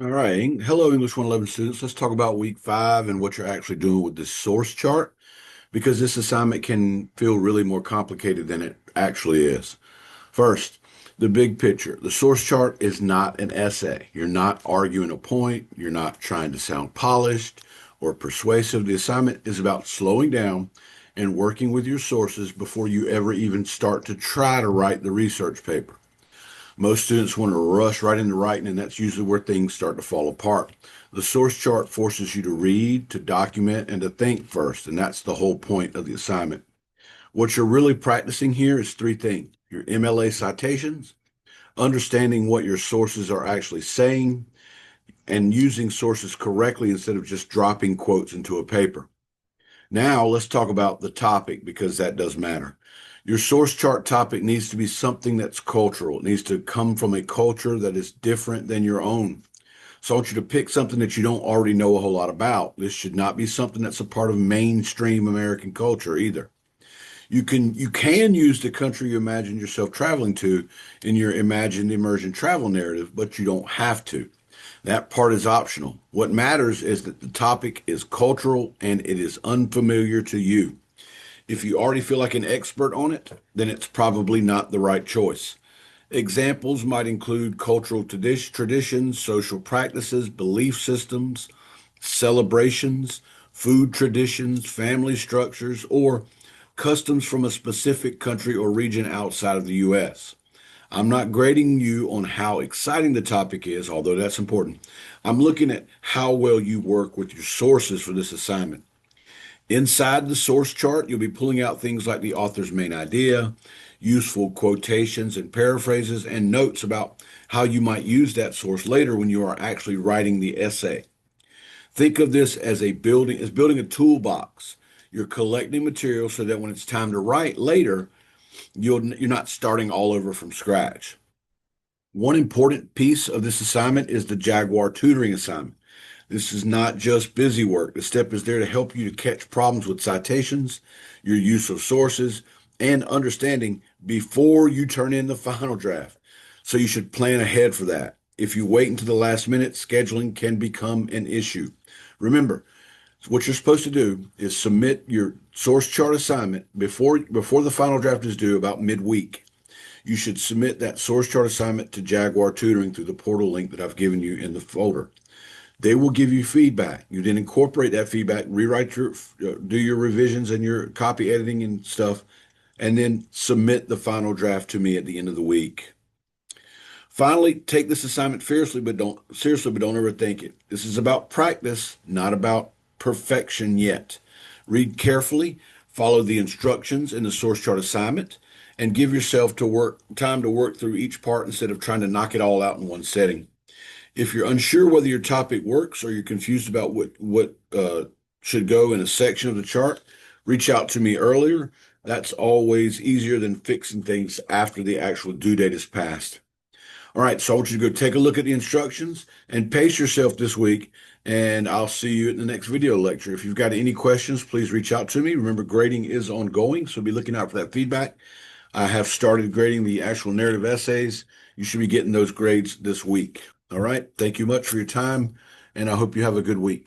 All right. Hello, English 111 students. Let's talk about week 5 and what you're actually doing with this source chart because this assignment can feel really more complicated than it actually is. First, the big picture. The source chart is not an essay. You're not arguing a point. You're not trying to sound polished or persuasive. The assignment is about slowing down and working with your sources before you ever even start to try to write the research paper. Most students want to rush right into writing, and that's usually where things start to fall apart. The source chart forces you to read, to document, and to think first, and that's the whole point of the assignment. What you're really practicing here is three things: your MLA citations, understanding what your sources are actually saying, and using sources correctly instead of just dropping quotes into a paper. Now, let's talk about the topic because that does matter. Your source chart topic needs to be something that's cultural. It needs to come from a culture that is different than your own. So I want you to pick something that you don't already know a whole lot about. This should not be something that's a part of mainstream American culture either. You can use the country you imagine yourself traveling to in your imagined immersion travel narrative, but you don't have to. That part is optional. What matters is that the topic is cultural and it is unfamiliar to you. If you already feel like an expert on it, then it's probably not the right choice. Examples might include cultural traditions, social practices, belief systems, celebrations, food traditions, family structures, or customs from a specific country or region outside of the U.S. I'm not grading you on how exciting the topic is, although that's important. I'm looking at how well you work with your sources for this assignment. Inside the source chart, you'll be pulling out things like the author's main idea, useful quotations and paraphrases, and notes about how you might use that source later when you are actually writing the essay. Think of this as building a toolbox. You're collecting material so that when it's time to write later, you're not starting all over from scratch. One important piece of this assignment is the Jaguar tutoring assignment. This is not just busy work. The step is there to help you to catch problems with citations, your use of sources, and understanding before you turn in the final draft. So you should plan ahead for that. If you wait until the last minute, scheduling can become an issue. Remember, what you're supposed to do is submit your source chart assignment before the final draft is due about midweek. You should submit that source chart assignment to Jaguar Tutoring through the portal link that I've given you in the folder. They will give you feedback. You then incorporate that feedback, do your revisions and your copy editing and stuff, and then submit the final draft to me at the end of the week. Finally, take this assignment seriously, but don't overthink it. This is about practice, not about perfection yet. Read carefully, follow the instructions in the source chart assignment, and give yourself time to work through each part instead of trying to knock it all out in one setting. If you're unsure whether your topic works or you're confused about what should go in a section of the chart, reach out to me earlier. That's always easier than fixing things after the actual due date is passed. All right, so I want you to go take a look at the instructions and pace yourself this week, and I'll see you in the next video lecture. If you've got any questions, please reach out to me. Remember, grading is ongoing, so be looking out for that feedback. I have started grading the actual narrative essays. You should be getting those grades this week. All right. Thank you much for your time, and I hope you have a good week.